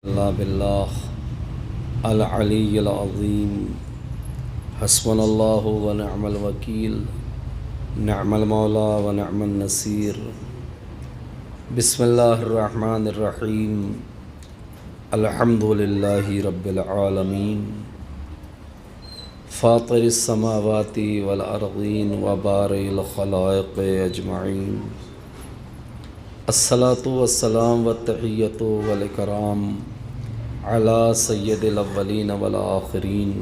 اللہ باللہ العلی العظیم حسبنا اللہ ونعم الوکیل نعم المولا ونعم النصیر بسم اللہ الرحمن الرحیم الحمد للہ رب العالمین فاطر السماوات والارضین وبارئ الخلائق اجمعین الصلاۃ والسلام والتحیۃ والاکرام علی سید الاولین والآخرین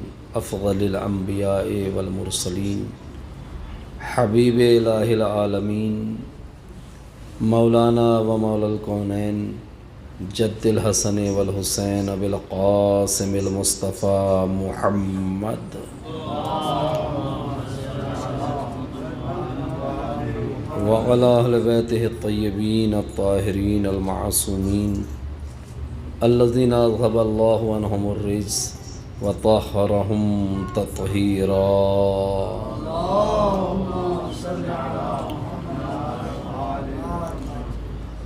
افضل الانبیاء والمرسلین حبیب الہ العالمین مولانا و مولا الکونین جد الحسن والحسین ابی القاسم المصطفیٰ محمد وعلی اہل بیتہ الطیبین الطاہرین المعصومین الذین اذھب اللہ عنہم الرجس وطہرہم تطہیرا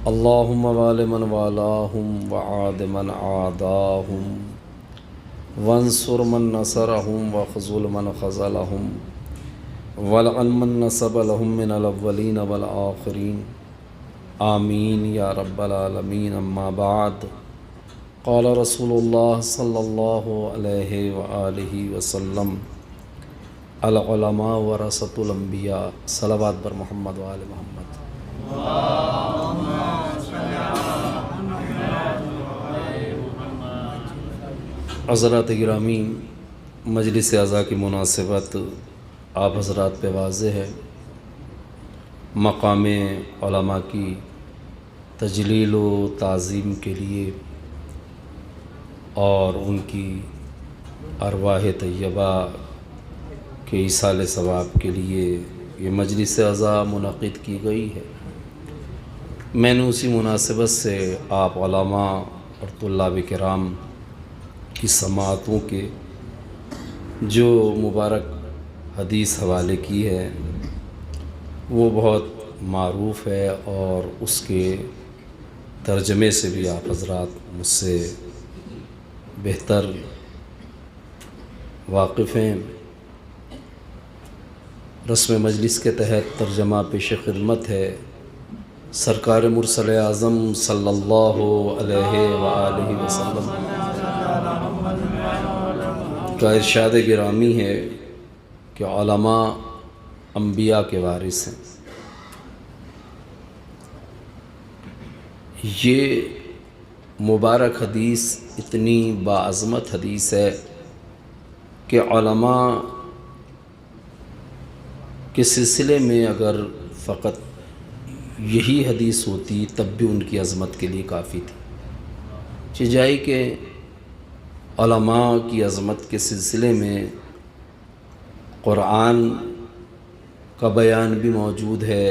اللہم وال من والاہم وعاد من عاداہم وانصر من نصرہم وخذل من خذلہم ولعن من نصب لہم من الاولین والآخرین آمین یا رب العالمین. اما بعد قال رسول اللہ صلی اللہ علیہ وآلہ وسلم العلماء ورثۃ الانبیاء. صلوات بر محمد وآل محمد. حضرات گرامی، مجلس اعزا کی مناسبت آپ حضرات پہ واضح ہے. مقام علماء کی تجلیل و تعظیم کے لیے اور ان کی ارواح طیبہ کے ایصال ثواب کے لیے یہ مجلس اعزا منعقد کی گئی ہے. میں نے اسی مناسبت سے آپ علماء اور طلاب کرام کی سماعتوں کے جو مبارک حدیث حوالے کی ہے وہ بہت معروف ہے اور اس کے ترجمے سے بھی آپ حضرات مجھ سے بہتر واقف ہیں. رسم مجلس کے تحت ترجمہ پیش خدمت ہے. سرکار مرسل اعظم صلی اللہ علیہ وآلہ وسلم کا ارشاد گرامی ہے کہ علماء انبیاء کے وارث ہیں. یہ مبارک حدیث اتنی باعظمت حدیث ہے کہ علماء کے سلسلے میں اگر فقط یہی حدیث ہوتی تب بھی ان کی عظمت کے لیے کافی تھی. چجائی کہ علماء کی عظمت کے سلسلے میں قرآن کا بیان بھی موجود ہے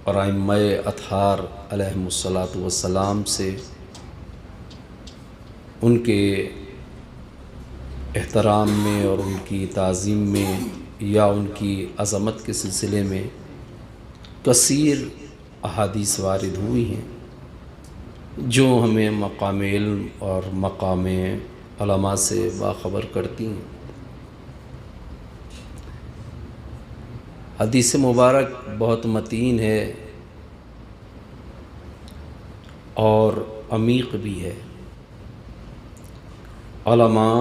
اور ائمہ اطہار علیہم الصلاۃ والسلام سے ان کے احترام میں اور ان کی تعظیم میں یا ان کی عظمت کے سلسلے میں کثیر احادیث وارد ہوئی ہیں جو ہمیں مقام علم اور مقام علماء سے باخبر کرتی ہیں. حدیث مبارک بہت متین ہے اور عمیق بھی ہے. علماء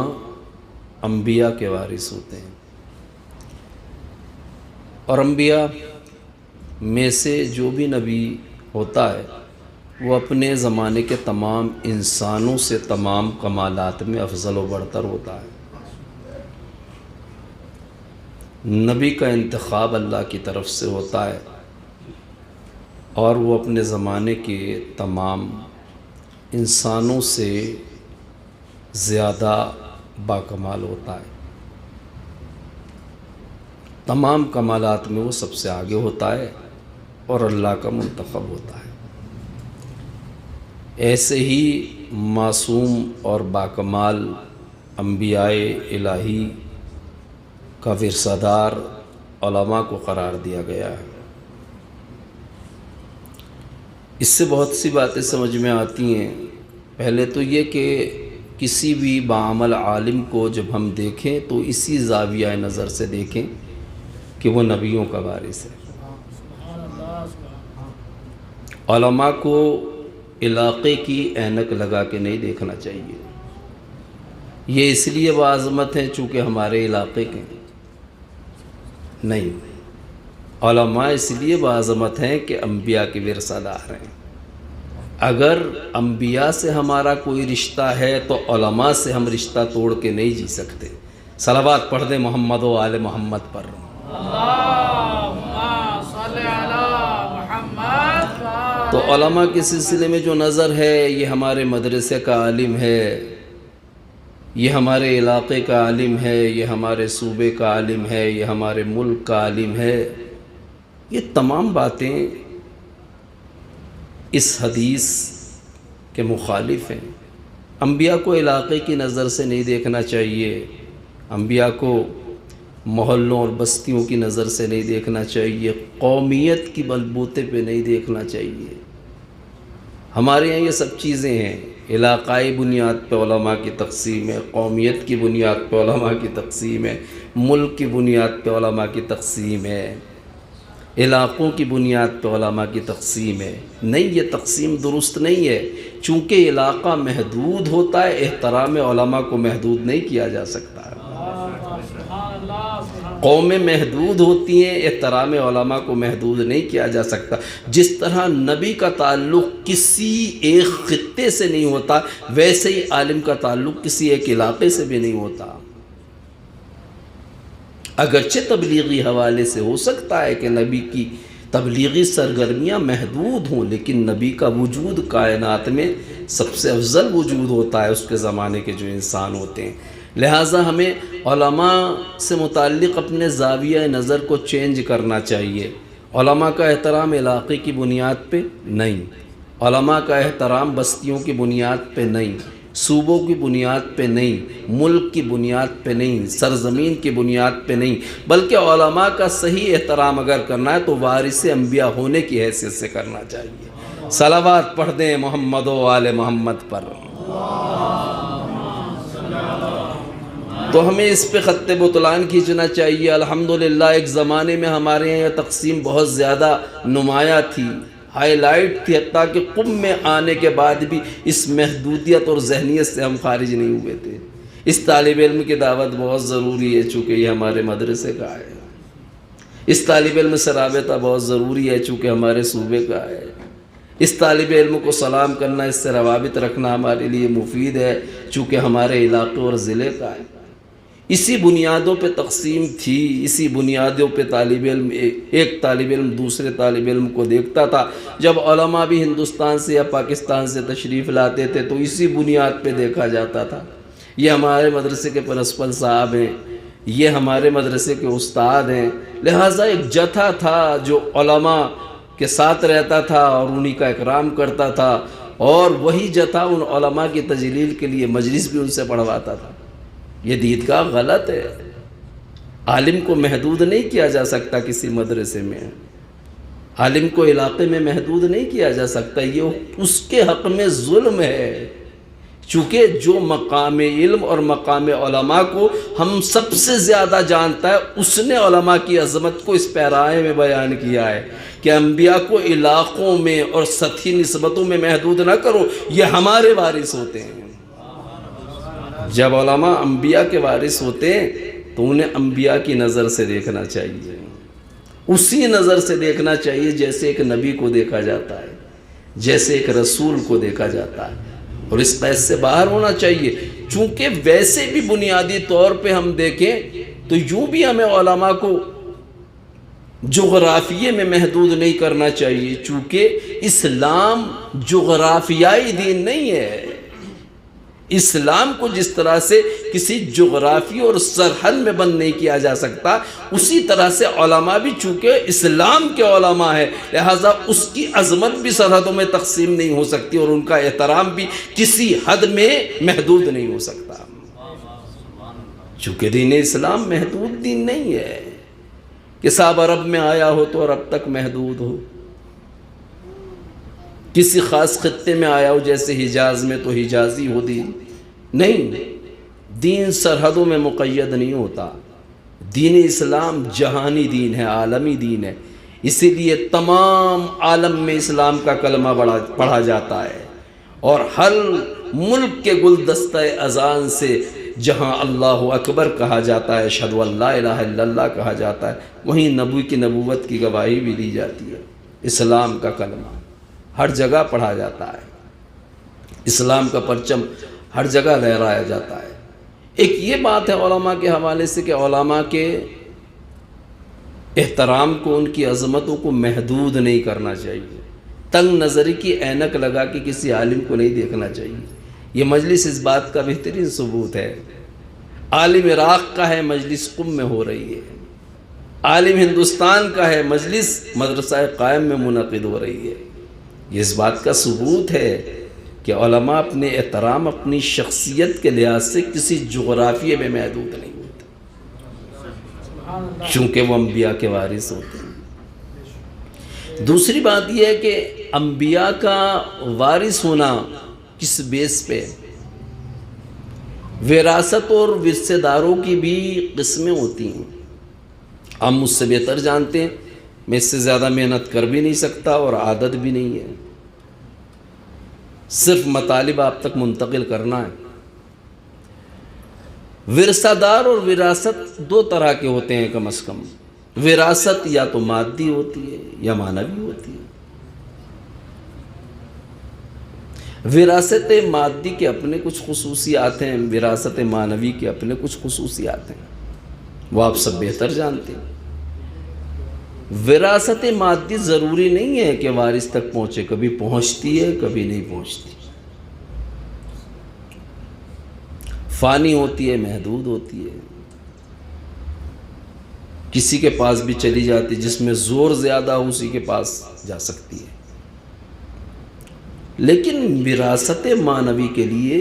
انبیاء کے وارث ہوتے ہیں اور انبیاء میں سے جو بھی نبی ہوتا ہے وہ اپنے زمانے کے تمام انسانوں سے تمام کمالات میں افضل و برتر ہوتا ہے. نبی کا انتخاب اللہ کی طرف سے ہوتا ہے اور وہ اپنے زمانے کے تمام انسانوں سے زیادہ باکمال ہوتا ہے. تمام کمالات میں وہ سب سے آگے ہوتا ہے اور اللہ کا منتخب ہوتا ہے. ایسے ہی معصوم اور باکمال انبیاء الہی کا ورثہ دار علماء کو قرار دیا گیا ہے. اس سے بہت سی باتیں سمجھ میں آتی ہیں پہلے تو یہ کہ کسی بھی بعمل عالم کو جب ہم دیکھیں تو اسی زاویہ نظر سے دیکھیں کہ وہ نبیوں کا وارث ہے۔ علماء کو علاقے کی اینک لگا کے نہیں دیکھنا چاہیے۔ یہ اس لیے بعظمت ہیں چونکہ ہمارے علاقے کے نہیں، علماء اس لیے بعظمت ہیں کہ انبیاء کے ورثہ دار ہیں۔ اگر انبیاء سے ہمارا کوئی رشتہ ہے تو علماء سے ہم رشتہ توڑ کے نہیں جی سکتے۔ صلوات پڑھ دیں محمد و آل محمد پر۔ تو علماء کے سلسلے میں جو نظر ہے یہ ہمارے مدرسے کا عالم ہے، یہ ہمارے علاقے کا عالم ہے، یہ ہمارے صوبے کا عالم ہے، یہ ہمارے ملک کا عالم ہے، یہ تمام باتیں اس حدیث کے مخالف ہیں۔ انبیاء کو علاقے کی نظر سے نہیں دیکھنا چاہیے، انبیاء کو محلوں اور بستیوں کی نظر سے نہیں دیکھنا چاہیے، قومیت کی بلبوتے پہ نہیں دیکھنا چاہیے۔ ہمارے یہاں یہ سب چیزیں ہیں، علاقائی بنیاد پہ علماء کی تقسیم ہے، قومیت کی بنیاد پہ علماء کی تقسیم ہے، ملک کی بنیاد پہ علماء کی تقسیم ہے، علاقوں کی بنیاد پہ علماء کی تقسیم ہے۔ نہیں، یہ تقسیم درست نہیں ہے، چونکہ علاقہ محدود ہوتا ہے، احترام علماء کو محدود نہیں کیا جا سکتا۔ قومیں محدود ہوتی ہیں، احترام علماء کو محدود نہیں کیا جا سکتا۔ جس طرح نبی کا تعلق کسی ایک خطے سے نہیں ہوتا، ویسے ہی عالم کا تعلق کسی ایک علاقے سے بھی نہیں ہوتا۔ اگرچہ تبلیغی حوالے سے ہو سکتا ہے کہ نبی کی تبلیغی سرگرمیاں محدود ہوں، لیکن نبی کا وجود کائنات میں سب سے افضل وجود ہوتا ہے اس کے زمانے کے جو انسان ہوتے ہیں۔ لہٰذا ہمیں علماء سے متعلق اپنے زاویہ نظر کو چینج کرنا چاہیے۔ علماء کا احترام علاقے کی بنیاد پہ نہیں، علماء کا احترام بستیوں کی بنیاد پہ نہیں، صوبوں کی بنیاد پہ نہیں، ملک کی بنیاد پہ نہیں، سرزمین کی بنیاد پہ نہیں، بلکہ علماء کا صحیح احترام اگر کرنا ہے تو وارث انبیاء ہونے کی حیثیت سے کرنا چاہیے۔ صلوات پڑھ دیں محمد و آل محمد پر۔ تو ہمیں اس پہ خط بطلان کھینچنا چاہیے۔ الحمدللہ ایک زمانے میں ہمارے یہاں یہ تقسیم بہت زیادہ نمایاں تھی، ہائی لائٹ تھی، حتیٰ کہ قم میں آنے کے بعد بھی اس محدودیت اور ذہنیت سے ہم خارج نہیں ہوئے تھے۔ اس طالب علم کی دعوت بہت ضروری ہے چونکہ یہ ہمارے مدرسے کا ہے، اس طالب علم سے رابطہ بہت ضروری ہے چونکہ ہمارے صوبے کا ہے، اس طالب علم کو سلام کرنا، اس سے روابط رکھنا ہمارے لیے مفید ہے چونکہ ہمارے علاقے اور ضلع کا ہے۔ اسی بنیادوں پہ تقسیم تھی، اسی بنیادوں پہ طالب علم ایک طالب علم دوسرے طالب علم کو دیکھتا تھا۔ جب علماء بھی ہندوستان سے یا پاکستان سے تشریف لاتے تھے تو اسی بنیاد پہ دیکھا جاتا تھا۔ یہ ہمارے مدرسے کے پرنسپل صاحب ہیں، یہ ہمارے مدرسے کے استاد ہیں، لہٰذا ایک جتھا تھا جو علماء کے ساتھ رہتا تھا اور انہی کا اکرام کرتا تھا، اور وہی جتھا ان علماء کی تجلیل کے لیے مجلس بھی ان سے پڑھواتا تھا۔ یہ دیدگاہ غلط ہے، عالم کو محدود نہیں کیا جا سکتا کسی مدرسے میں، عالم کو علاقے میں محدود نہیں کیا جا سکتا، یہ اس کے حق میں ظلم ہے، چونکہ جو مقام علم اور مقام علماء کو ہم سب سے زیادہ جانتا ہے، اس نے علماء کی عظمت کو اس پیرائے میں بیان کیا ہے کہ انبیاء کو علاقوں میں اور سطحی نسبتوں میں محدود نہ کرو، یہ ہمارے وارث ہوتے ہیں۔ جب علماء انبیاء کے وارث ہوتے ہیں تو انہیں انبیاء کی نظر سے دیکھنا چاہیے، اسی نظر سے دیکھنا چاہیے جیسے ایک نبی کو دیکھا جاتا ہے، جیسے ایک رسول کو دیکھا جاتا ہے، اور اس قید سے باہر ہونا چاہیے۔ چونکہ ویسے بھی بنیادی طور پہ ہم دیکھیں تو یوں بھی ہمیں علماء کو جغرافیے میں محدود نہیں کرنا چاہیے، چونکہ اسلام جغرافیائی دین نہیں ہے۔ اسلام کو جس طرح سے کسی جغرافی اور سرحد میں بند نہیں کیا جا سکتا، اسی طرح سے علماء بھی چونکہ اسلام کے علماء ہیں، لہٰذا اس کی عظمت بھی سرحدوں میں تقسیم نہیں ہو سکتی اور ان کا احترام بھی کسی حد میں محدود نہیں ہو سکتا، چونکہ دین اسلام محدود دین نہیں ہے کہ صاحب عرب میں آیا ہو تو عرب تک محدود ہو۔ کسی خاص خطے میں آیا ہو جیسے حجاز میں تو حجازی ہو دین، نہیں، دین سرحدوں میں مقید نہیں ہوتا، دین اسلام جہانی دین ہے، عالمی دین ہے، اسی لیے تمام عالم میں اسلام کا کلمہ پڑھا جاتا ہے، اور ہر ملک کے گلدستہ اذان سے جہاں اللہ اکبر کہا جاتا ہے، اشہد ان لا الہ الا اللہ کہا جاتا ہے، وہیں نبی کی نبوت کی گواہی بھی دی جاتی ہے۔ اسلام کا کلمہ ہر جگہ پڑھا جاتا ہے، اسلام کا پرچم ہر جگہ لہرایا جاتا ہے۔ ایک یہ بات ہے علماء کے حوالے سے کہ علماء کے احترام کو، ان کی عظمتوں کو محدود نہیں کرنا چاہیے، تنگ نظری کی اینک لگا کے کسی عالم کو نہیں دیکھنا چاہیے۔ یہ مجلس اس بات کا بہترین ثبوت ہے۔ عالم عراق کا ہے، مجلس قم میں ہو رہی ہے، عالم ہندوستان کا ہے، مجلس مدرسہ قائم میں منعقد ہو رہی ہے۔ یہ اس بات کا ثبوت ہے کہ علماء اپنے احترام، اپنی شخصیت کے لحاظ سے کسی جغرافیے میں محدود نہیں ہوتے، چونکہ وہ انبیاء کے وارث ہوتے ہیں۔ دوسری بات یہ ہے کہ انبیاء کا وارث ہونا کس بیس پہ؟ وراثت اور ورثے داروں کی بھی قسمیں ہوتی ہیں، آپ مجھ سے بہتر جانتے ہیں، میں اس سے زیادہ محنت کر بھی نہیں سکتا اور عادت بھی نہیں ہے، صرف مطالب آپ تک منتقل کرنا ہے۔ ورثہ دار اور وراثت دو طرح کے ہوتے ہیں کم از کم۔ وراثت یا تو مادی ہوتی ہے یا معنوی ہوتی ہے۔ وراثت مادی کے اپنے کچھ خصوصیات ہیں، وراثت معنوی کے اپنے کچھ خصوصیات ہیں، وہ آپ سب بہتر جانتے ہیں۔ وراثت مادی ضروری نہیں ہے کہ وارث تک پہنچے، کبھی پہنچتی ہے کبھی نہیں پہنچتی، فانی ہوتی ہے، محدود ہوتی ہے، کسی کے پاس بھی چلی جاتی، جس میں زور زیادہ ہو اسی کے پاس جا سکتی ہے۔ لیکن وراثت معنوی کے لیے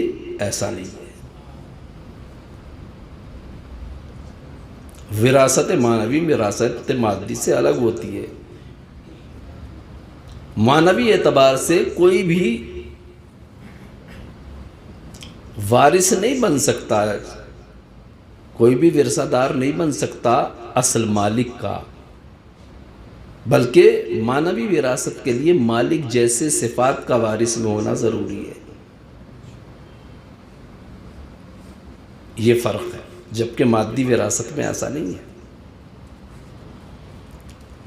ایسا نہیں ہے۔ وراثت معنوی وراثت مادی سے الگ ہوتی ہے۔ معنوی اعتبار سے کوئی بھی وارث نہیں بن سکتا، کوئی بھی ورثہ دار نہیں بن سکتا اصل مالک کا، بلکہ معنوی وراثت کے لیے مالک جیسے صفات کا وارث میں ہونا ضروری ہے۔ یہ فرق ہے، جبکہ مادی وراثت میں ایسا نہیں ہے۔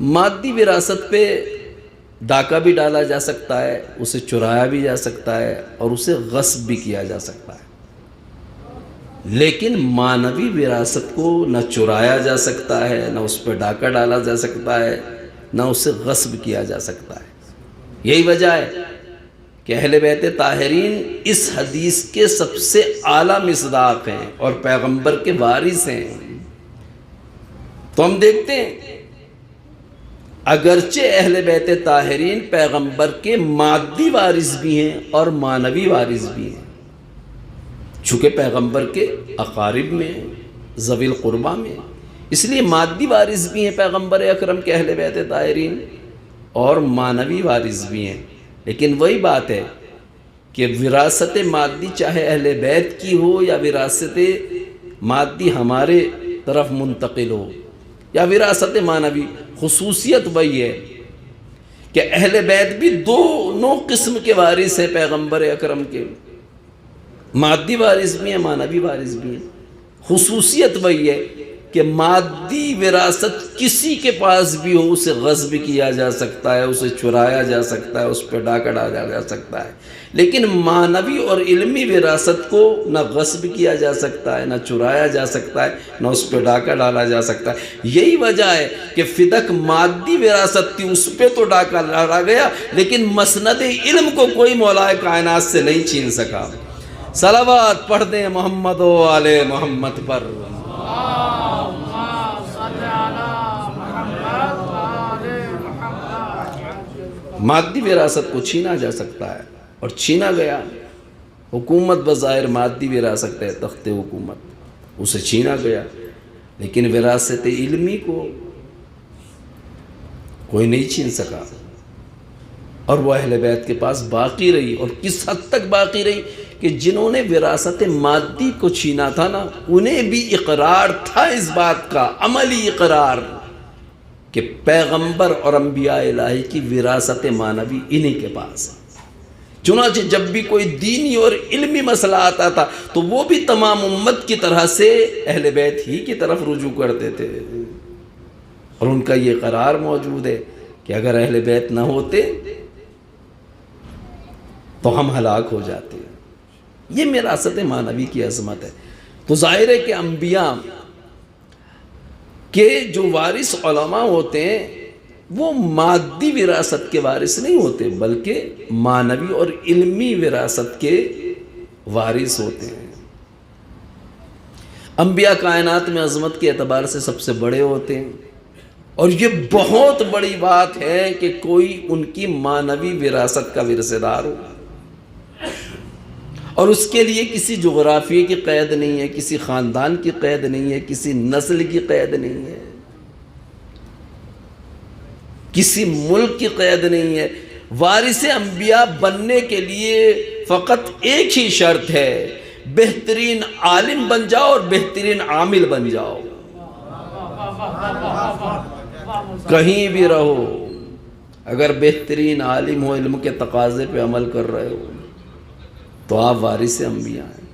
مادی وراثت پہ ڈاکہ بھی ڈالا جا سکتا ہے، اسے چرایا بھی جا سکتا ہے اور اسے غصب بھی کیا جا سکتا ہے، لیکن معنوی وراثت کو نہ چرایا جا سکتا ہے، نہ اس پہ ڈاکہ ڈالا جا سکتا ہے، نہ اسے غصب کیا جا سکتا ہے۔ یہی وجہ ہے کہ اہل بیت طاہرین اس حدیث کے سب سے اعلیٰ مصداق ہیں اور پیغمبر کے وارث ہیں۔ تو ہم دیکھتے ہیں اگرچہ اہل بیت طاہرین پیغمبر کے مادی وارث بھی ہیں اور معنوی وارث بھی ہیں، چونکہ پیغمبر کے اقارب میں، ذوی القربہ میں، اس لیے مادی وارث بھی ہیں پیغمبر اکرم کے اہل بیت طاہرین اور معنوی وارث بھی ہیں۔ لیکن وہی بات ہے کہ وراثت مادی چاہے اہل بیت کی ہو یا وراثت مادی ہمارے طرف منتقل ہو یا وراثت معنوی، خصوصیت وہی ہے کہ اہل بیت بھی دونوں قسم کے وارث ہیں پیغمبر اکرم کے، مادی وارث بھی ہیں، معنوی وارث بھی ہیں۔ خصوصیت وہی ہے کہ مادی وراثت کسی کے پاس بھی ہو اسے غصب کیا جا سکتا ہے، اسے چرایا جا سکتا ہے، اس پہ ڈاکہ ڈالا جا سکتا ہے، لیکن معنوی اور علمی وراثت کو نہ غصب کیا جا سکتا ہے، نہ چرایا جا سکتا ہے، نہ اس پہ ڈاکہ ڈالا جا سکتا ہے۔ یہی وجہ ہے کہ فدق مادی وراثت تھی، اس پہ تو ڈاکہ ڈالا گیا، لیکن مسند علم کو کوئی مولا کائنات سے نہیں چھین سکا۔ صلوات پڑھ دیں محمد و آل محمد پر۔ مادی وراثت کو چھینا جا سکتا ہے اور چھینا گیا۔ حکومت بظاہر مادی وراثت ہے، تخت حکومت، اسے چھینا گیا، لیکن وراثت علمی کو کوئی نہیں چھین سکا۔ اور وہ اہل بیت کے پاس باقی رہی، اور کس حد تک باقی رہی کہ جنہوں نے وراثت مادی کو چھینا تھا نا، انہیں بھی اقرار تھا اس بات کا، عملی اقرار، کہ پیغمبر اور انبیاء الہی کی وراثت معنوی انہی کے پاس ہے۔ چنانچہ جب بھی کوئی دینی اور علمی مسئلہ آتا تھا تو وہ بھی تمام امت کی طرح سے اہل بیت ہی کی طرف رجوع کرتے تھے، اور ان کا یہ قرار موجود ہے کہ اگر اہل بیت نہ ہوتے تو ہم ہلاک ہو جاتے ہیں۔ یہ وراثت معنوی کی عظمت ہے۔ تو ظاہر ہے کہ انبیاء کے جو وارث علماء ہوتے ہیں وہ مادی وراثت کے وارث نہیں ہوتے، بلکہ معنوی اور علمی وراثت کے وارث ہوتے ہیں۔ انبیاء کائنات میں عظمت کے اعتبار سے سب سے بڑے ہوتے ہیں، اور یہ بہت بڑی بات ہے کہ کوئی ان کی معنوی وراثت کا ورثہ دار ہو، اور اس کے لیے کسی جغرافیے کی قید نہیں ہے، کسی خاندان کی قید نہیں ہے، کسی نسل کی قید نہیں ہے، کسی ملک کی قید نہیں ہے۔ وارث انبیاء بننے کے لیے فقط ایک ہی شرط ہے، بہترین عالم بن جاؤ اور بہترین عامل بن جاؤ۔ کہیں بھی رہو، اگر بہترین عالم ہو، علم کے تقاضے پہ عمل کر رہے ہو، تو آپ وارث انبیاء ہیں،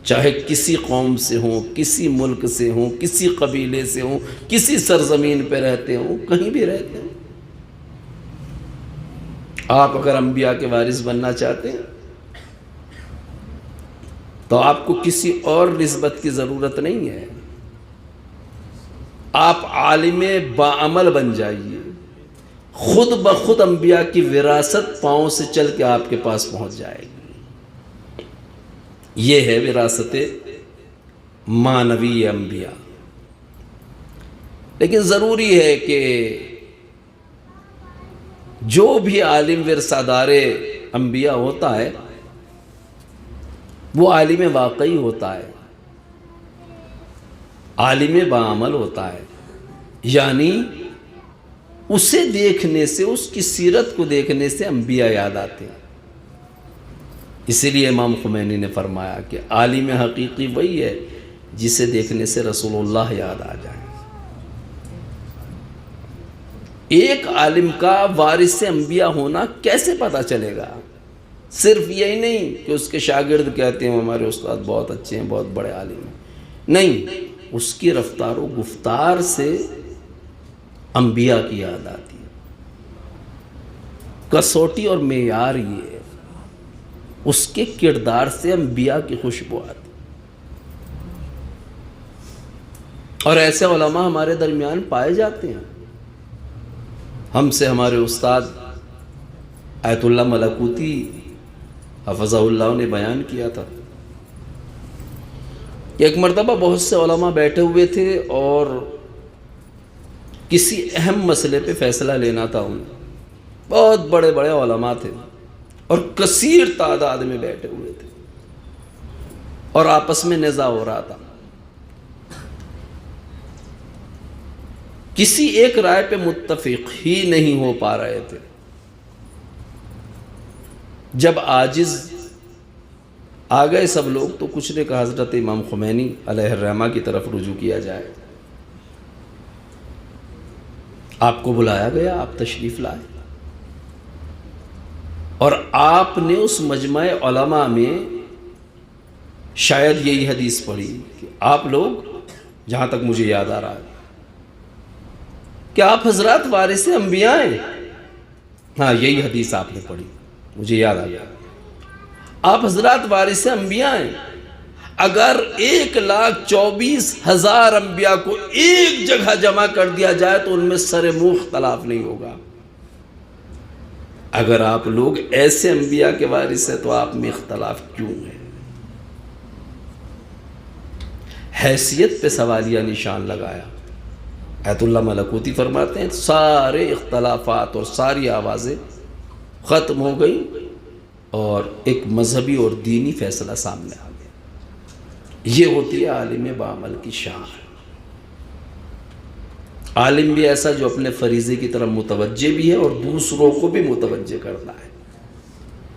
چاہے کسی قوم سے ہوں، کسی ملک سے ہوں، کسی قبیلے سے ہوں، کسی سرزمین پہ رہتے ہوں، کہیں بھی رہتے ہوں۔ آپ اگر انبیاء کے وارث بننا چاہتے ہیں تو آپ کو کسی اور نسبت کی ضرورت نہیں ہے، آپ عالم باعمل بن جائیے، خود بخود انبیاء کی وراثت پاؤں سے چل کے آپ کے پاس پہنچ جائے گی۔ یہ ہے وراثت معنوی انبیاء۔ لیکن ضروری ہے کہ جو بھی عالم ورثہ دار انبیاء ہوتا ہے وہ عالم واقعی ہوتا ہے، عالم باعمل ہوتا ہے، یعنی اسے دیکھنے سے، اس کی سیرت کو دیکھنے سے انبیاء یاد آتے ہیں۔ اسی لیے امام خمینی نے فرمایا کہ عالم حقیقی وہی ہے جسے دیکھنے سے رسول اللہ یاد آ جائے۔ ایک عالم کا وارث انبیاء ہونا کیسے پتہ چلے گا؟ صرف یہی نہیں کہ اس کے شاگرد کہتے ہیں ہمارے استاد بہت اچھے ہیں، بہت بڑے عالم ہیں، نہیں، اس کی رفتار و گفتار سے انبیاء کی یاد آتی ہے۔ کسوٹی اور معیار یہ ہے، اس کے کردار سے انبیاء کی خوشبو آتی۔ اور ایسے علماء ہمارے درمیان پائے جاتے ہیں۔ ہم سے ہمارے استاد آیت اللہ ملکوتی حفظہ اللہ نے بیان کیا تھا کہ ایک مرتبہ بہت سے علماء بیٹھے ہوئے تھے اور کسی اہم مسئلے پہ فیصلہ لینا تھا انہیں۔ بہت بڑے بڑے علماء تھے اور کثیر تعداد میں بیٹھے ہوئے تھے اور آپس میں نزاع ہو رہا تھا۔ کسی ایک رائے پہ متفق ہی نہیں ہو پا رہے تھے۔ جب عاجز آ گئے سب لوگ تو کچھ نے کہا حضرت امام خمینی علیہ الرحمہ کی طرف رجوع کیا جائے۔ آپ کو بلایا گیا، آپ تشریف لائے، اور آپ نے اس مجمع علماء میں شاید یہی حدیث پڑھی کہ آپ لوگ، جہاں تک مجھے یاد آ رہا ہے، کہ آپ حضرات وارث انبیاء ہیں۔ ہاں، یہی حدیث آپ نے پڑھی، مجھے یاد آ گیا۔ آپ حضرات وارث انبیاء ہیں۔ اگر 1,24,000 انبیاء کو ایک جگہ جمع کر دیا جائے تو ان میں سر منہ اختلاف نہیں ہوگا۔ اگر آپ لوگ ایسے انبیاء کے وارث ہیں تو آپ میں اختلاف کیوں ہے؟ حیثیت پہ سوالیہ نشان لگایا۔ آیت اللہ ملکوتی فرماتے ہیں سارے اختلافات اور ساری آوازیں ختم ہو گئی اور ایک مذہبی اور دینی فیصلہ سامنے آ گیا۔ یہ ہوتی ہے عالم باعمل کی شان۔ عالم بھی ایسا جو اپنے فریضے کی طرف متوجہ بھی ہے اور دوسروں کو بھی متوجہ کرتا ہے۔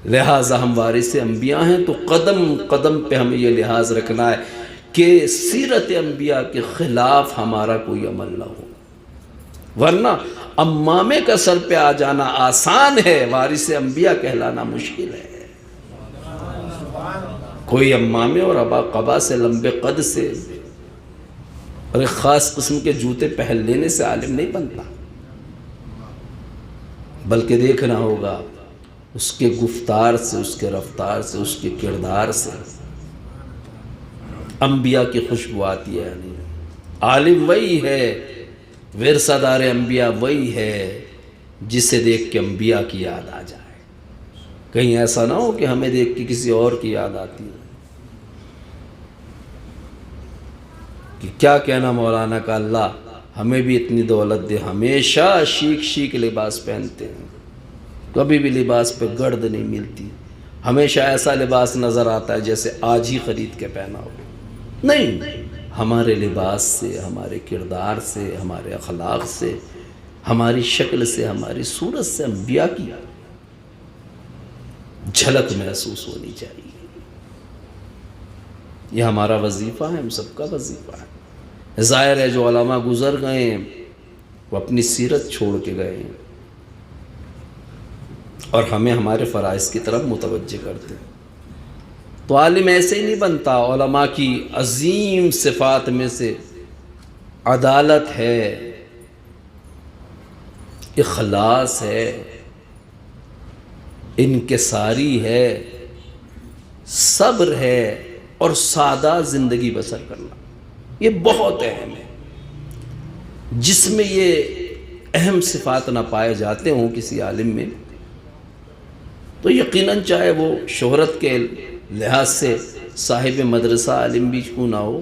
لہٰذا ہم وارث انبیاء ہیں تو قدم قدم پہ ہمیں یہ لحاظ رکھنا ہے کہ سیرت انبیاء کے خلاف ہمارا کوئی عمل نہ ہو، ورنہ امامے کا سر پہ آ جانا آسان ہے، وارث انبیاء کہلانا مشکل ہے۔ کوئی امامے اور ابا قبا سے، لمبے قد سے اور ایک خاص قسم کے جوتے پہن لینے سے عالم نہیں بنتا، بلکہ دیکھنا ہوگا اس کے گفتار سے، اس کے رفتار سے، اس کے کردار سے انبیاء کی خوشبو آتی ہے۔ نہیں، عالم وہی ہے، ورثہ دار انبیاء وہی ہے جسے دیکھ کے انبیاء کی یاد آ جائے۔ کہیں ایسا نہ ہو کہ ہمیں دیکھ کے کسی اور کی یاد آتی ہے کہ کیا کہنا مولانا کا، اللہ ہمیں بھی اتنی دولت دے، ہمیشہ شیک شیک لباس پہنتے ہیں، کبھی بھی لباس پہ گرد نہیں ملتی، ہمیشہ ایسا لباس نظر آتا ہے جیسے آج ہی خرید کے پہنا ہو۔ نہیں، ہمارے لباس سے، ہمارے کردار سے، ہمارے اخلاق سے، ہماری شکل سے، ہماری صورت سے انبیاء کی جھلک محسوس ہونی چاہیے۔ یہ ہمارا وظیفہ ہے، ہم سب کا وظیفہ ہے۔ ظاہر ہے جو علماء گزر گئے ہیں وہ اپنی سیرت چھوڑ کے گئے ہیں اور ہمیں ہمارے فرائض کی طرف متوجہ کرتے ہیں۔ تو عالم ایسے ہی نہیں بنتا۔ علماء کی عظیم صفات میں سے عدالت ہے، اخلاص ہے، انکساری ہے، صبر ہے اور سادہ زندگی بسر کرنا، یہ بہت اہم ہے۔ جس میں یہ اہم صفات نہ پائے جاتے ہوں کسی عالم میں تو یقیناً چاہے وہ شہرت کے لحاظ سے صاحب مدرسہ عالم بھی کیوں نہ ہو،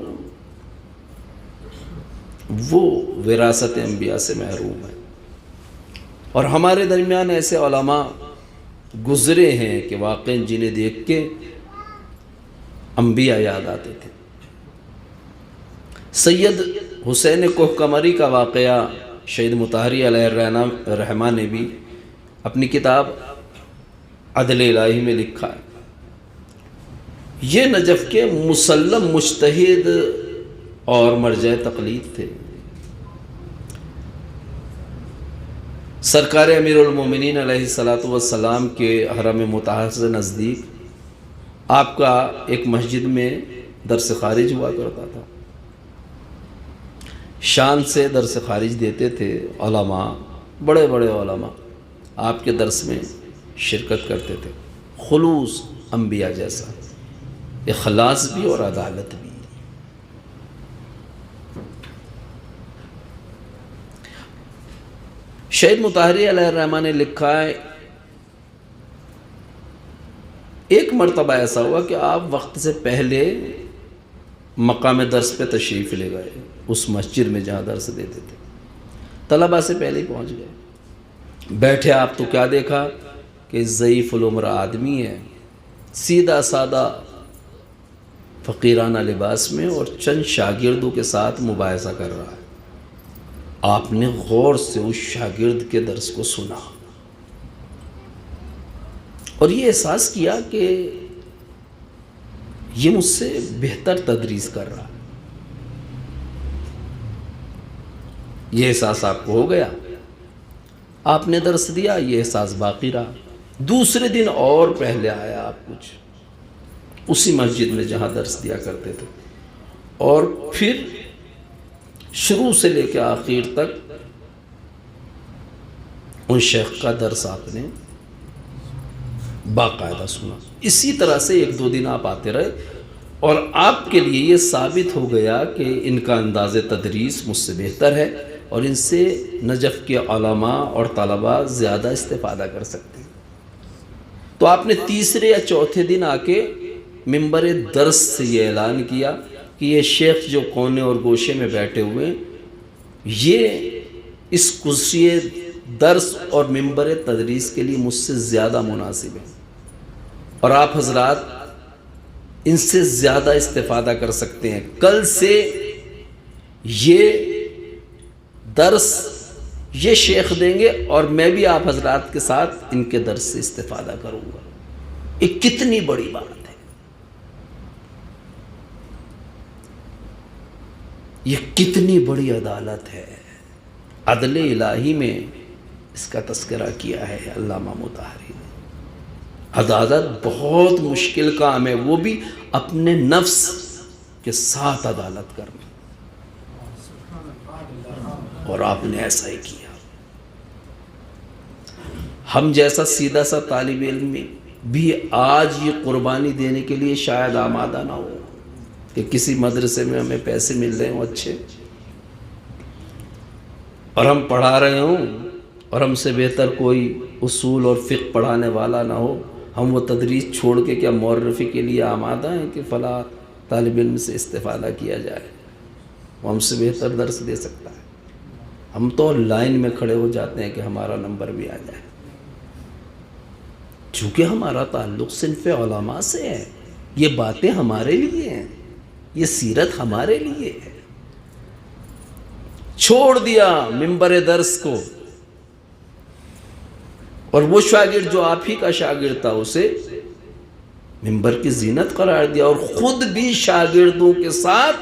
وہ وراثت انبیاء سے محروم ہے۔ اور ہمارے درمیان ایسے علماء گزرے ہیں کہ واقعی جنہیں دیکھ کے انبیاء یاد آتے تھے۔ سید حسین کوہکمری کا واقعہ شہید مطہری علیہ الرحمہ نے بھی اپنی کتاب عدل الہی میں لکھا ہے۔ یہ نجف کے مسلم مجتہد اور مرجع تقلید تھے۔ سرکار امیر المومنین علیہ السلام کے حرم مطہر سے نزدیک آپ کا ایک مسجد میں درس خارج ہوا کرتا تھا۔ شان سے درس خارج دیتے تھے علماء، بڑے بڑے علماء آپ کے درس میں شرکت کرتے تھے، خلوص انبیاء جیسا، اخلاص بھی اور عدالت بھی۔ شہید مطہری علیہ الرحمہ نے لکھا ہے ایک مرتبہ ایسا ہوا کہ آپ وقت سے پہلے مقام درس پہ تشریف لے گئے، اس مسجد میں جہاں درس دیتے تھے، طلبہ سے پہلے ہی پہنچ گئے۔ بیٹھے آپ تو کیا دیکھا کہ ضعیف العمر آدمی ہے، سیدھا سادہ فقیرانہ لباس میں اور چند شاگردوں کے ساتھ مباحثہ کر رہا ہے۔ آپ نے غور سے اس شاگرد کے درس کو سنا اور یہ احساس کیا کہ یہ مجھ سے بہتر تدریس کر رہا ہے۔ یہ احساس آپ کو ہو گیا، آپ نے درس دیا، یہ احساس باقی رہا۔ دوسرے دن اور پہلے آیا آپ کچھ اسی مسجد میں جہاں درس دیا کرتے تھے، اور پھر شروع سے لے کے آخر تک ان شیخ کا درس آپ نے باقاعدہ سنا۔ اسی طرح سے ایک دو دن آپ آتے رہے اور آپ کے لیے یہ ثابت ہو گیا کہ ان کا انداز تدریس مجھ سے بہتر ہے اور ان سے نجف کے علماء اور طلباء زیادہ استفادہ کر سکتے ہیں۔ تو آپ نے تیسرے یا چوتھے دن آ کے ممبر درس سے یہ اعلان کیا کہ یہ شیخ جو کونے اور گوشے میں بیٹھے ہوئے یہ اس کرسی درس اور ممبر تدریس کے لیے مجھ سے زیادہ مناسب ہے اور آپ حضرات ان سے زیادہ استفادہ کر سکتے ہیں۔ کل سے یہ درس یہ شیخ دیں گے اور میں بھی آپ حضرات کے ساتھ ان کے درس سے استفادہ کروں گا. یہ کتنی بڑی بات ہے، یہ کتنی بڑی عدالت ہے. عدل الہی میں اس کا تذکرہ کیا ہے علامہ مطہری نے. عدالت بہت مشکل کام ہے، وہ بھی اپنے نفس کے ساتھ عدالت کرنا، اور آپ نے ایسا ہی کیا. ہم جیسا سیدھا سا طالب علم بھی آج یہ قربانی دینے کے لیے شاید آمادہ نہ ہو کہ کسی مدرسے میں ہمیں پیسے مل رہے ہوں اچھے، اور ہم پڑھا رہے ہوں اور ہم سے بہتر کوئی اصول اور فقہ پڑھانے والا نہ ہو. ہم وہ تدریس چھوڑ کے کیا مورفی کے لیے آمادہ ہیں کہ فلاں طالب علم سے استفادہ کیا جائے، وہ ہم سے بہتر درس دے سکتا ہے. ہم تو لائن میں کھڑے ہو جاتے ہیں کہ ہمارا نمبر بھی آ جائے، چونکہ ہمارا تعلق صنف علماء سے ہے. یہ باتیں ہمارے لیے ہیں، یہ سیرت ہمارے لیے ہے. چھوڑ دیا منبر درس کو، اور وہ شاگرد جو آپ ہی کا شاگرد تھا اسے منبر کی زینت قرار دیا، اور خود بھی شاگردوں کے ساتھ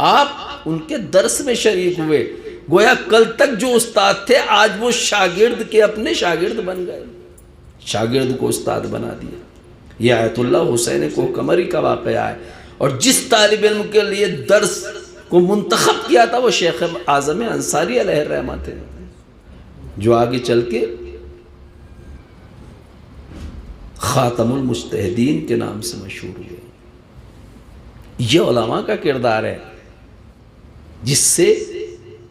آپ ان کے درس میں شریک ہوئے. گویا کل تک جو استاد تھے آج وہ شاگرد کے اپنے شاگرد بن گئے، شاگرد کو استاد بنا دیا. یہ آیت اللہ حسین کو کمری کا واقعہ ہے. اور جس طالب علم کے لیے درس کو منتخب کیا تھا وہ شیخ اعظم انصاری علیہ الرحمہ تھے، جو آگے چل کے خاتم المجتہدین کے نام سے مشہور ہوئے. یہ علماء کا کردار ہے جس سے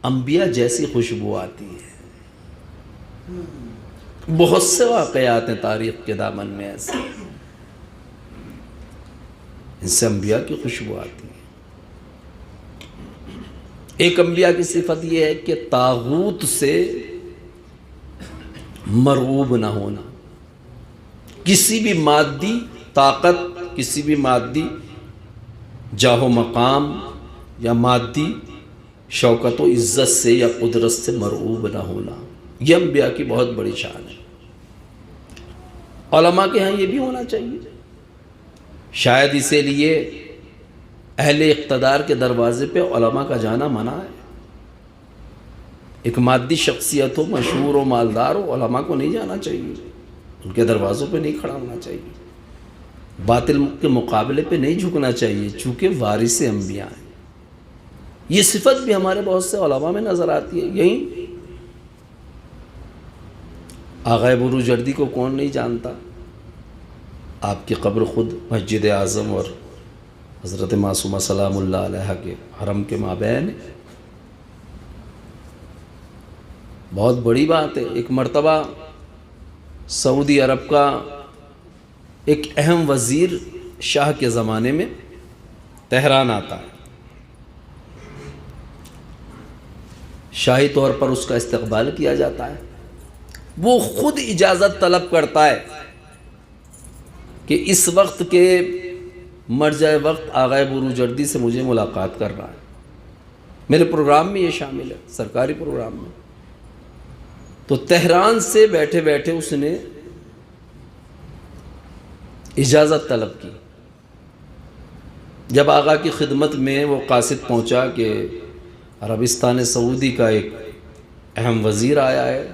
انبیاء جیسی خوشبو آتی ہے. بہت سے واقعات ہیں تاریخ کے دامن میں ایسے، ان سے انبیاء کی خوشبو آتی ہے. ایک انبیاء کی صفت یہ ہے کہ طاغوت سے مرعوب نہ ہونا. کسی بھی مادی طاقت، کسی بھی مادی جاہ و مقام یا مادی شوکت و عزت سے یا قدرت سے مرعوب نہ ہونا، یہ انبیاء کی بہت بڑی شان ہے. علماء کے ہاں یہ بھی ہونا چاہیے. شاید اسی لیے اہل اقتدار کے دروازے پہ علماء کا جانا منع ہے. ایک مادی شخصیت ہو، مشہور ہو، مالدار ہو، علماء کو نہیں جانا چاہیے، ان کے دروازوں پہ نہیں کھڑا ہونا چاہیے، باطل کے مقابلے پہ نہیں جھکنا چاہیے، چونکہ وارث انبیاء ہیں. یہ صفت بھی ہمارے بہت سے علماء میں نظر آتی ہے. یہی آغا بروجردی کو کون نہیں جانتا؟ آپ کی قبر خود مسجد اعظم اور حضرت معصومہ سلام اللہ علیہ کے حرم کے مابین ہے. بہت بڑی بات ہے. ایک مرتبہ سعودی عرب کا ایک اہم وزیر شاہ کے زمانے میں تہران آتا ہے. شاہی طور پر اس کا استقبال کیا جاتا ہے. وہ خود اجازت طلب کرتا ہے کہ اس وقت کے مرجع وقت آغا بروجردی سے مجھے ملاقات کر رہا ہے، میرے پروگرام میں یہ شامل ہے، سرکاری پروگرام میں. تو تہران سے بیٹھے بیٹھے اس نے اجازت طلب کی. جب آغا کی خدمت میں وہ قاصد پہنچا کہ عربستان سعودی کا ایک اہم وزیر آیا ہے،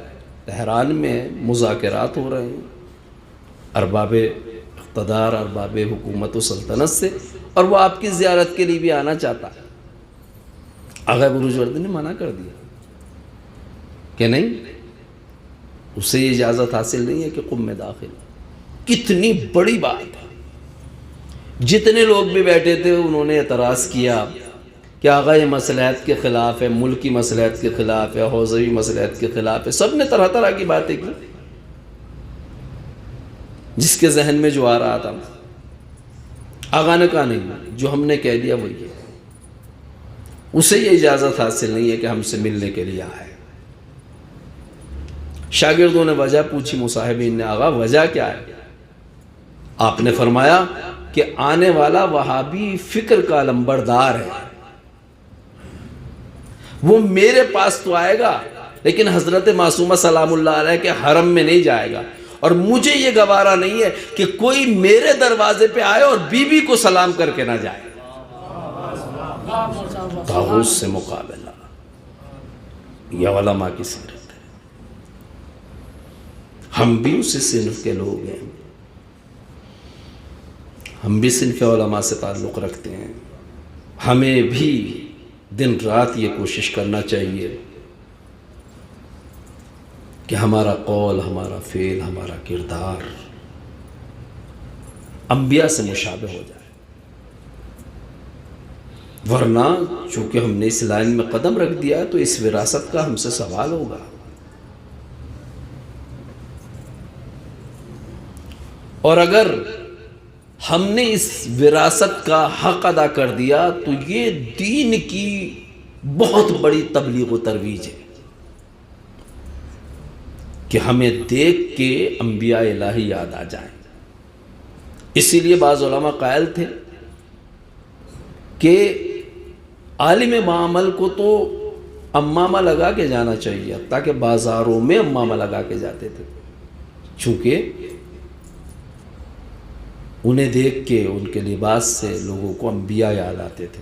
تہران میں مذاکرات ہو رہے ہیں ارباب اقتدار، ارباب حکومت و سلطنت سے، اور وہ آپ کی زیارت کے لیے بھی آنا چاہتا ہے. آغا بروجردی نے منع کر دیا کہ نہیں، اسے یہ اجازت حاصل نہیں ہے کہ قم میں داخل. کتنی بڑی بات ہے. جتنے لوگ بھی بیٹھے تھے انہوں نے اعتراض کیا کہ آغا یہ مصلحت کے خلاف ہے، ملکی مصلحت کے خلاف ہے، حوزوی مصلحت کے خلاف ہے. سب نے طرح طرح کی باتیں کی، جس کے ذہن میں جو آ رہا تھا. آغا نے کہا نہیں، جو ہم نے کہہ دیا وہی ہے. اسے یہ اجازت حاصل نہیں ہے کہ ہم سے ملنے کے لیے آئے. شاگردوں نے وجہ پوچھی، مصاحبین نے، آغا وجہ کیا ہے؟ آپ نے فرمایا کہ آنے والا وہابی فکر کا لمبردار ہے، وہ میرے پاس تو آئے گا لیکن حضرت معصومہ سلام اللہ علیہ کے حرم میں نہیں جائے گا، اور مجھے یہ گوارا نہیں ہے کہ کوئی میرے دروازے پہ آئے اور بی بی کو سلام کر کے نہ جائے۔ طاغوت سے مقابلہ، یہ علماء کی سیرت ہے۔ ہم بھی اسی صنف کے لوگ ہیں، ہم بھی صنف علماء سے تعلق رکھتے ہیں۔ ہمیں بھی دن رات یہ کوشش کرنا چاہیے کہ ہمارا قول، ہمارا فعل، ہمارا کردار انبیاء سے مشابہ ہو جائے، ورنہ چونکہ ہم نے اس لائن میں قدم رکھ دیا تو اس وراثت کا ہم سے سوال ہوگا۔ اور اگر ہم نے اس وراثت کا حق ادا کر دیا تو یہ دین کی بہت بڑی تبلیغ و ترویج ہے کہ ہمیں دیکھ کے انبیاء الہی یاد آ جائیں۔ اسی لیے بعض علماء قائل تھے کہ عالم معامل کو تو امامہ لگا کے جانا چاہیے، تاکہ بازاروں میں امامہ لگا کے جاتے تھے، چونکہ انہیں دیکھ کے ان کے لباس سے لوگوں کو انبیاء یاد آتے تھے،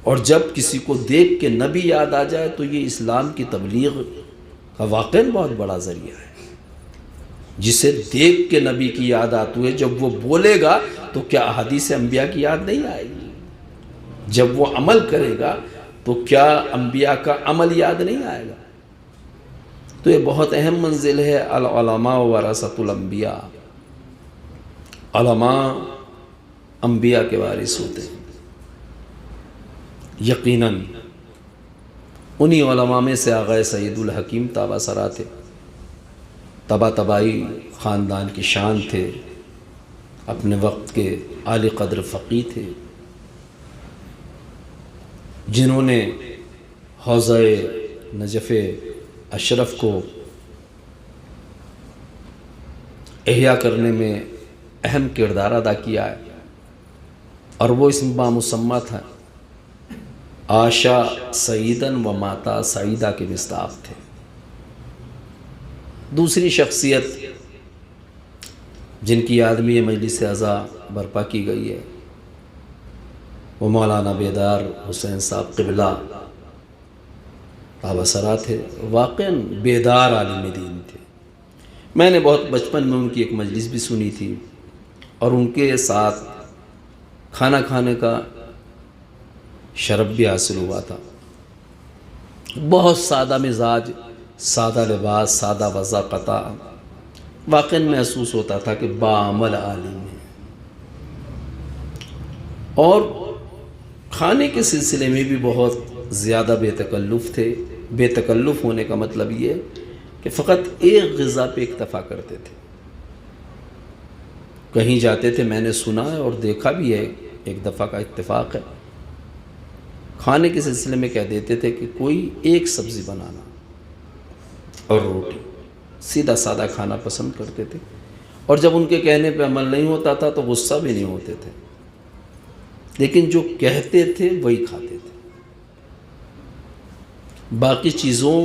اور جب کسی کو دیکھ کے نبی یاد آ جائے تو یہ اسلام کی تبلیغ کا واقعاً بہت بڑا ذریعہ ہے۔ جسے دیکھ کے نبی کی یاد آتی ہے، جب وہ بولے گا تو کیا احادیث انبیاء کی یاد نہیں آئے گی؟ جب وہ عمل کرے گا تو کیا انبیاء کا عمل یاد نہیں آئے گا؟ تو یہ بہت اہم منزل ہے۔ العلماء ورثۃ الانبیاء، علماء انبیاء کے وارث ہوتے ہیں۔ یقیناً انہی علماء میں سے آغا سید الحکیم طابہ سرا تھے، طبع طبائی خاندان کی شان تھے، اپنے وقت کے عالی قدر فقیہ تھے، جنہوں نے حوضہ نجف اشرف کو احیاء کرنے میں اہم کردار ادا کیا ہے، اور وہ اس بامسمہ تھا عاشا سعیدن و ماتا سعیدہ کے مصداق تھے۔ دوسری شخصیت جن کی یاد میں یہ مجلس عزا برپا کی گئی ہے وہ مولانا بیدار حسین صاحب قبلہ طابہ سرا تھے۔ واقعاً بیدار عالم دین تھے۔ میں نے بہت بچپن میں ان کی ایک مجلس بھی سنی تھی، اور ان کے ساتھ کھانا کھانے کا شرف بھی حاصل ہوا تھا۔ بہت سادہ مزاج، سادہ لباس، سادہ وضع قطع، واقعاً محسوس ہوتا تھا کہ باعمل عالم ہے۔ اور کھانے کے سلسلے میں بھی بہت زیادہ بے تکلف تھے۔ بے تکلف ہونے کا مطلب یہ کہ فقط ایک غذا پہ اکتفا کرتے تھے۔ کہیں جاتے تھے، میں نے سنا ہے اور دیکھا بھی ہے، ایک دفعہ کا اتفاق ہے، کھانے کے سلسلے میں کہہ دیتے تھے کہ کوئی ایک سبزی بنانا اور روٹی، سیدھا سادہ کھانا پسند کرتے تھے، اور جب ان کے کہنے پہ عمل نہیں ہوتا تھا تو غصہ بھی نہیں ہوتے تھے، لیکن جو کہتے تھے وہی کھاتے تھے، باقی چیزوں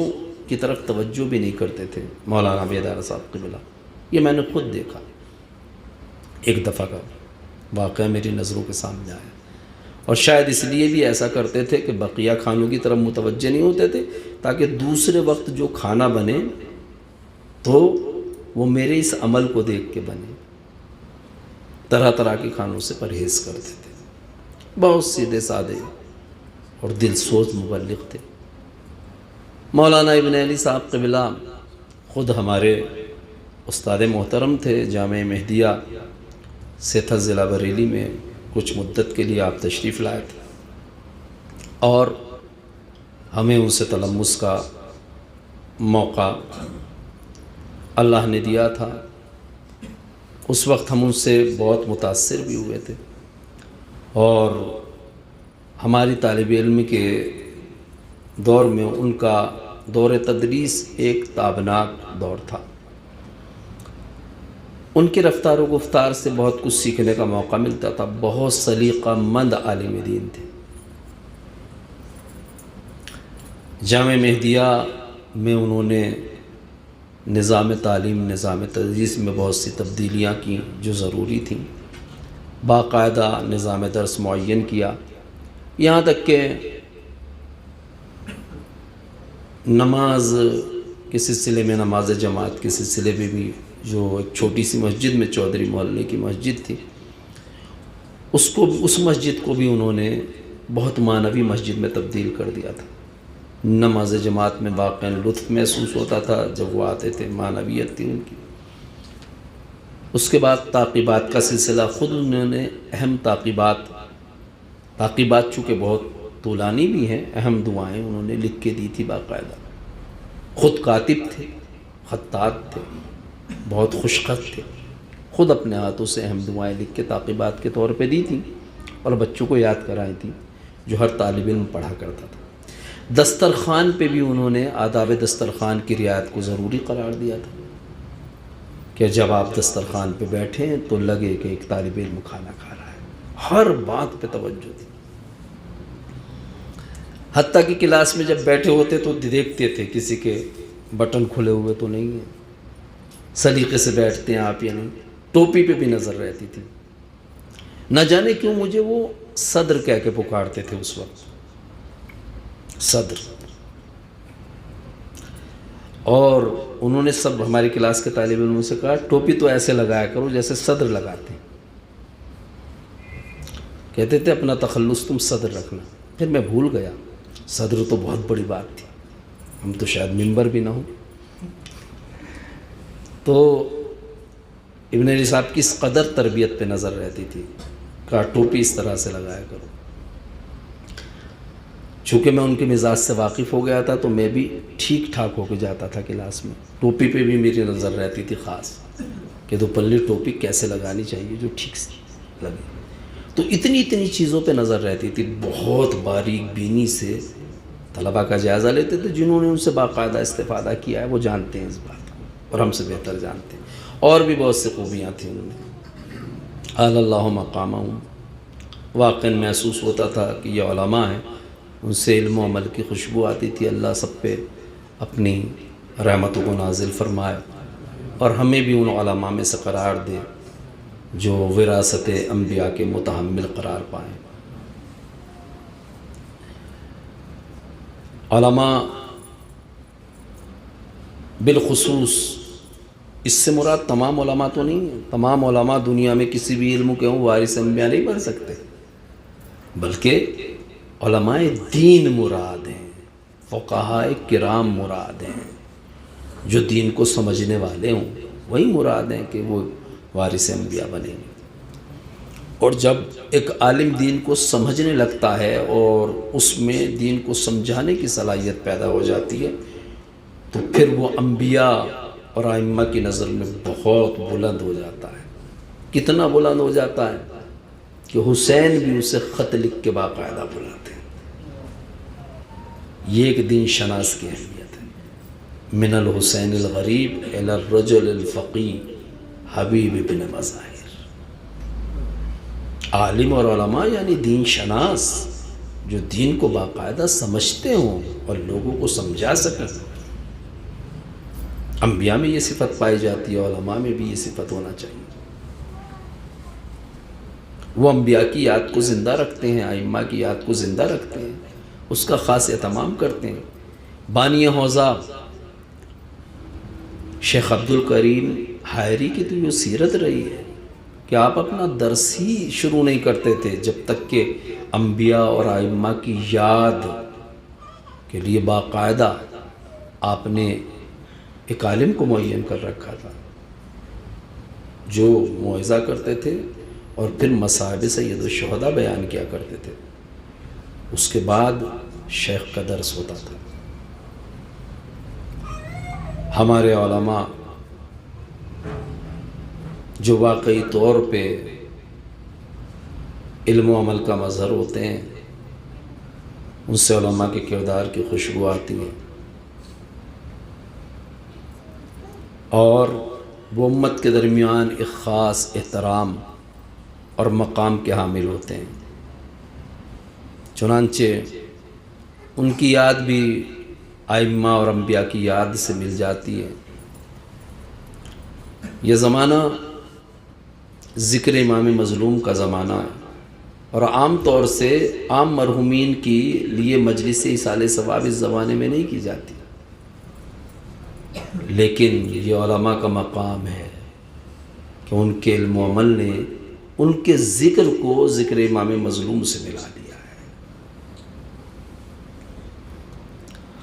کی طرف توجہ بھی نہیں کرتے تھے۔ مولانا بیدار صاحب قبلہ، یہ میں نے خود دیکھا، ایک دفعہ کا واقعہ میری نظروں کے سامنے آیا، اور شاید اس لیے بھی ایسا کرتے تھے کہ بقیہ کھانوں کی طرف متوجہ نہیں ہوتے تھے، تاکہ دوسرے وقت جو کھانا بنے تو وہ میرے اس عمل کو دیکھ کے بنے۔ طرح طرح کے کھانوں سے پرہیز کرتے تھے، بہت سیدھے سادے اور دل سوز مبلغ تھے۔ مولانا ابن علی صاحب قبلہ خود ہمارے استاد محترم تھے، جامعہ مہدیہ سیتھا ضلع بریلی میں کچھ مدت کے لیے آپ تشریف لائے تھے، اور ہمیں ان سے تلمس کا موقع اللہ نے دیا تھا۔ اس وقت ہم ان سے بہت متاثر بھی ہوئے تھے، اور ہماری طالب علم کے دور میں ان کا دور تدریس ایک تابناک دور تھا۔ ان کی رفتار و گفتار سے بہت کچھ سیکھنے کا موقع ملتا تھا۔ بہت سلیقہ مند عالم دین تھے۔ جامعہ مہدیہ میں انہوں نے نظام تعلیم، نظام تدریس میں بہت سی تبدیلیاں کی جو ضروری تھیں، باقاعدہ نظام درس معین کیا، یہاں تک کہ نماز کے سلسلے میں، نماز جماعت کے سلسلے میں بھی جو ایک چھوٹی سی مسجد میں چودھری محلے کی مسجد تھی، اس مسجد کو بھی انہوں نے بہت معنوی مسجد میں تبدیل کر دیا تھا۔ نماز جماعت میں واقعاً لطف محسوس ہوتا تھا جب وہ آتے تھے، معنویت تھی ان کی۔ اس کے بعد تعقیبات کا سلسلہ، خود انہوں نے اہم تعقیبات چونکہ بہت طولانی بھی ہیں، اہم دعائیں انہوں نے لکھ کے دی تھی باقاعدہ۔ خود کاتب تھے، خطاط تھے، بہت خوش خط تھے، خود اپنے ہاتھوں سے اہم دعائیں لکھ کے تعقیبات کے طور پہ دی تھیں اور بچوں کو یاد کرائی تھیں، جو ہر طالب علم پڑھا کرتا تھا۔ دسترخوان پہ بھی انہوں نے آداب دسترخوان کی رعایت کو ضروری قرار دیا تھا کہ جب آپ دسترخوان پہ بیٹھیں تو لگے کہ ایک طالب علم کھانا کھا رہا ہے، ہر بات پہ توجہ تھی۔ حتیٰ کہ کلاس میں جب بیٹھے ہوتے تو دیکھتے تھے کسی کے بٹن کھلے ہوئے تو نہیں ہیں، سلیقے سے بیٹھتے ہیں آپ یا نہیں۔ ٹوپی پہ بھی نظر رہتی تھی۔ نہ جانے کیوں مجھے وہ صدر کہہ کے پکارتے تھے اس وقت، صدر۔ اور انہوں نے سب ہماری کلاس کے طالب علموں سے کہا ٹوپی تو ایسے لگایا کرو جیسے صدر لگاتے ہیں۔ کہتے تھے اپنا تخلص تم صدر رکھنا۔ پھر میں بھول گیا، صدر تو بہت بڑی بات تھی، ہم تو شاید ممبر بھی نہ ہوں۔ تو ابن علی صاحب کی اس قدر تربیت پہ نظر رہتی تھی، کہا ٹوپی اس طرح سے لگایا کرو۔ چونکہ میں ان کے مزاج سے واقف ہو گیا تھا تو میں بھی ٹھیک ٹھاک ہو کے جاتا تھا کلاس میں۔ ٹوپی پہ بھی میری نظر رہتی تھی خاص، کہ دوپہلی ٹوپی کیسے لگانی چاہیے جو ٹھیک سے لگے۔ تو اتنی چیزوں پہ نظر رہتی تھی، بہت باریک بینی سے طلباء کا جائزہ لیتے تھے۔ جنہوں نے ان سے باقاعدہ استفادہ کیا ہے وہ جانتے ہیں اس بات کو، اور ہم سے بہتر جانتے ہیں۔ اور بھی بہت سی خوبیاں تھیں انہوں نے۔ اعلی اللہ مقامہم، واقعاً محسوس ہوتا تھا کہ یہ علماء ہیں، ان سے علم و عمل کی خوشبو آتی تھی۔ اللہ سب پہ اپنی رحمتوں کو نازل فرمائے اور ہمیں بھی ان علماء میں سے قرار دے جو وراثت انبیاء کے متحمل قرار پائیں۔ علماء بالخصوص، اس سے مراد تمام علماء تو نہیں ہیں، تمام علماء دنیا میں کسی بھی علم کے ہوں وارث انبیاء نہیں بن سکتے، بلکہ علماء دین مراد ہیں، فقہاء کرام مراد ہیں، جو دین کو سمجھنے والے ہوں وہی مراد ہیں کہ وہ وارث انبیاء بنیں گے۔ اور جب ایک عالم دین کو سمجھنے لگتا ہے اور اس میں دین کو سمجھانے کی صلاحیت پیدا ہو جاتی ہے تو پھر وہ انبیاء اور ائمہ کی نظر میں بہت بلند ہو جاتا ہے۔ کتنا بلند ہو جاتا ہے کہ حسین بھی اسے خط لکھ کے باقاعدہ بلاتے ہیں۔ یہ ایک دین شناس کی اہمیت ہے۔ من الحسین الغریب الی الرجل الفقیہ حبیب ابن مظاہر۔ عالم اور علماء یعنی دین شناس، جو دین کو باقاعدہ سمجھتے ہوں اور لوگوں کو سمجھا سکیں۔ انبیاء میں یہ صفت پائی جاتی ہے، علماء میں بھی یہ صفت ہونا چاہیے۔ وہ انبیاء کی یاد کو زندہ رکھتے ہیں، ائمہ کی یاد کو زندہ رکھتے ہیں، اس کا خاص اہتمام کرتے ہیں۔ بانی حوزہ شیخ عبد الکریم حائری کی تو یہ سیرت رہی ہے کہ آپ اپنا درس ہی شروع نہیں کرتے تھے جب تک کہ انبیاء اور ائمہ کی یاد کے لیے باقاعدہ آپ نے ایک عالم کو معین کر رکھا تھا جو موعظہ کرتے تھے اور پھر مصائب سید الشہداء بیان کیا کرتے تھے۔ اس کے بعد شیخ کا درس ہوتا تھا۔ ہمارے علماء جو واقعی طور پہ علم و عمل کا مظہر ہوتے ہیں، ان سے علماء کے کردار کی خوشبو آتی ہے اور وہ امت کے درمیان ایک خاص احترام اور مقام کے حامل ہوتے ہیں۔ چنانچہ ان کی یاد بھی ائمہ اور انبیاء کی یاد سے مل جاتی ہے۔ یہ زمانہ ذکر امام مظلوم کا زمانہ ہے، اور عام طور سے عام مرحومین کی لیے مجلس ایصال ثواب اس زمانے میں نہیں کی جاتی، لیکن یہ علماء کا مقام ہے کہ ان کے علم و عمل نے ان کے ذکر کو ذکر امام مظلوم سے ملا دیا ہے۔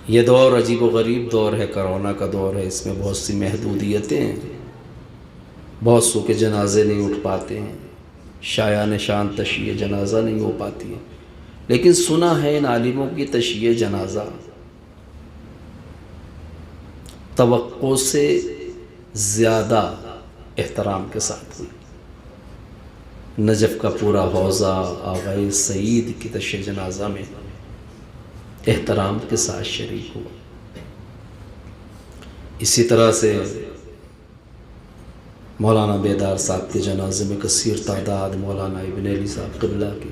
یہ دور عجیب و غریب دور ہے، کرونا کا دور ہے، اس میں بہت سی محدودیتیں ہیں، بہت سو کے جنازے نہیں اٹھ پاتے ہیں، شایع نشان تشییع جنازہ نہیں ہو پاتی ہے، لیکن سنا ہے ان عالموں کی تشییع جنازہ توقع سے زیادہ احترام کے ساتھ ہوئی۔ نجف کا پورا حوزہ آغائے سعید کی تشییع جنازہ میں احترام کے ساتھ شریک ہوا۔ اسی طرح سے مولانا بیدار صاحب کے جنازے میں کثیر تعداد، مولانا ابن علی صاحب قبلہ کے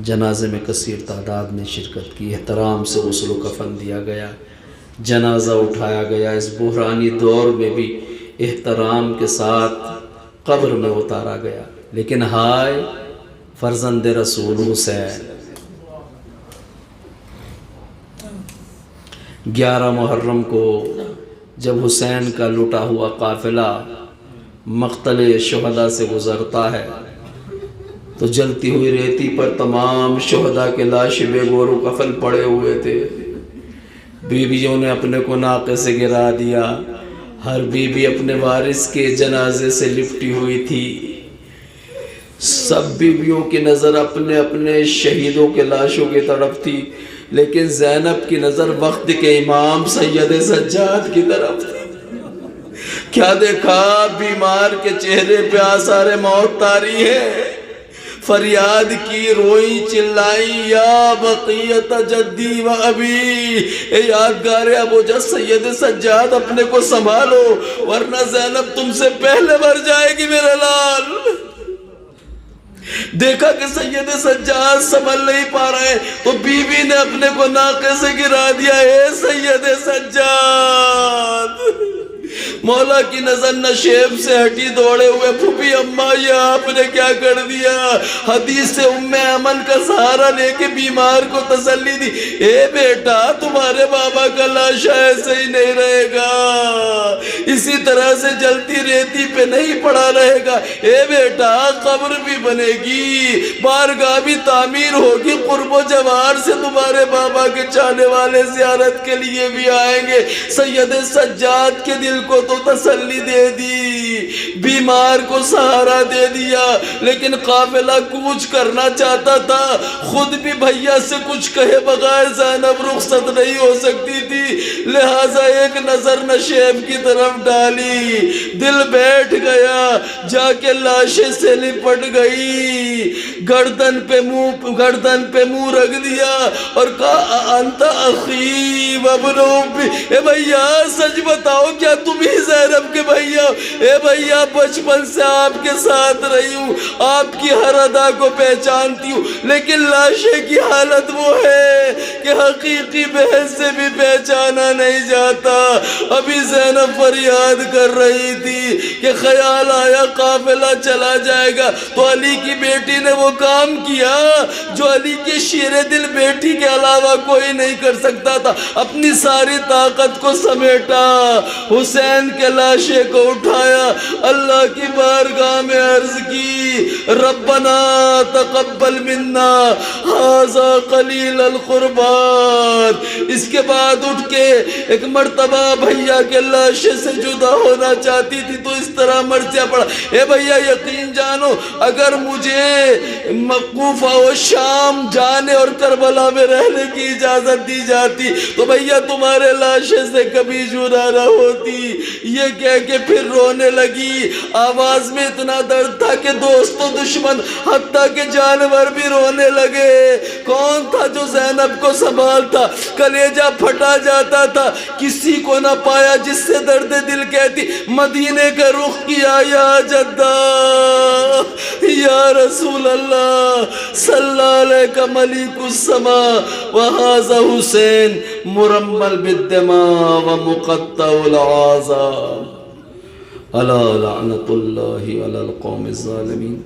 جنازے میں کثیر تعداد نے شرکت کی، احترام سے غسل و کفن دیا گیا، جنازہ اٹھایا گیا، اس بحرانی دور میں بھی احترام کے ساتھ قبر میں اتارا گیا۔ لیکن ہائے فرزند رسول حسین، 11 محرم کو جب حسین کا لٹا ہوا قافلہ مقتل شہداء سے گزرتا ہے تو جلتی ہوئی ریتی پر تمام شہداء کے لاشیں بے گور و کفن پڑے ہوئے تھے۔ بیویوں نے اپنے کو ناقے سے گرا دیا، ہر بیوی اپنے وارث کے جنازے سے لپٹی ہوئی تھی، سب بیویوں کی نظر اپنے اپنے شہیدوں کے لاشوں کی طرف تھی، لیکن زینب کی نظر وقت کے امام سید سجاد کی طرف تھی۔ کیا دیکھا؟ بیمار کے چہرے پہ آثار موت طاری ہے، فریاد کی، روئی، چلائی، یا بقیت جدی و ابی، اے یادگار ابو جد سید سجاد اپنے کو سنبھالو ورنہ زینب تم سے پہلے مر جائے گی میرے لال۔ دیکھا کہ سید سجاد سنبھل نہیں پا رہے تو بیوی نے اپنے کو ناقے سے گرا دیا، اے سید سجاد۔ مولا کی نظر نشیب سے ہٹی، دوڑے ہوئے، پھوپھی اماں یہ آپ نے کیا کر دیا؟ حدیث سے ام ایمن کا سہارا لے کے بیمار کو تسلی دی، اے بیٹا تمہارے بابا کا لاشا ایسے ہی نہیں رہے گا، اسی طرح سے جلتی ریتی پہ نہیں پڑا رہے گا، اے بیٹا قبر بھی بنے گی، بارگاہ بھی تعمیر ہوگی، قرب و جوار سے تمہارے بابا کے چاہنے والے زیارت کے لیے بھی آئیں گے۔ سید سجاد کے دل کو تو تسلی دے دی، بیمار کو سہارا دے دیا، لیکن قافلہ کوچ کرنا چاہتا تھا، خود بھی بھیا سے کچھ کہے بغیر زینب رخصت نہیں ہو سکتی تھی، لہٰذا ایک نظر نشیب کی طرف ڈالی، دل بیٹھ گیا، جا کے لاشے سے لپٹ گئی، گردن پہ منہ رکھ دیا اور کہا انت اخی وابن امی، اے بھیا سچ بتاؤ کیا تم ہی زینب کے بھیا؟ اے بھیا بچپن سے آپ کے ساتھ رہی ہوں، آپ کی ہر ادا کو پہچانتی ہوں، لیکن لاشے کی حالت وہ ہے کہ حقیقی بہن سے بھی پہچانا نہیں جاتا۔ ابھی زینب فریاد کر رہی تھی کہ خیال آیا قافلہ چلا جائے گا تو علی کی بیٹی نے وہ کام کیا جو علی کی شیر دل بیٹی کے علاوہ کوئی نہیں کر سکتا تھا، اپنی ساری طاقت کو سمیٹا، حسین کے لاشے کو اٹھایا، اللہ کی بارگاہ میں عرض کی ربنا تقبل منا ھذا قلیل القربات۔ اس کے بعد اٹھ کے ایک مرتبہ بھیا کے لاشے سے جدا ہونا چاہتی تھی تو اس طرح مرثیہ پڑا، اے بھیا یقین جانو اگر مجھے کوفہ و شام جانے اور کربلا میں رہنے کی اجازت دی جاتی تو بھیا تمہارے لاشے سے کبھی جدا نہ ہوتی۔ یہ کہہ کے پھر رونے لگی، آواز میں اتنا درد تھا کہ دوست و دشمن حتیٰ کہ جانور بھی رونے لگے۔ کون تھا جو زینب کو سنبھالتا؟ کلیجہ پھٹا جاتا تھا، کسی کو نہ پایا جس سے درد دل کہتی۔ مدینے کا رخ کیا، یا جدہ یا رسول اللہ صلی علیہ ملیک السماء وہذا حسین مرمل بالدماء ومقطع العاذا، الا لعنت اللہ علی القوم الظالمین۔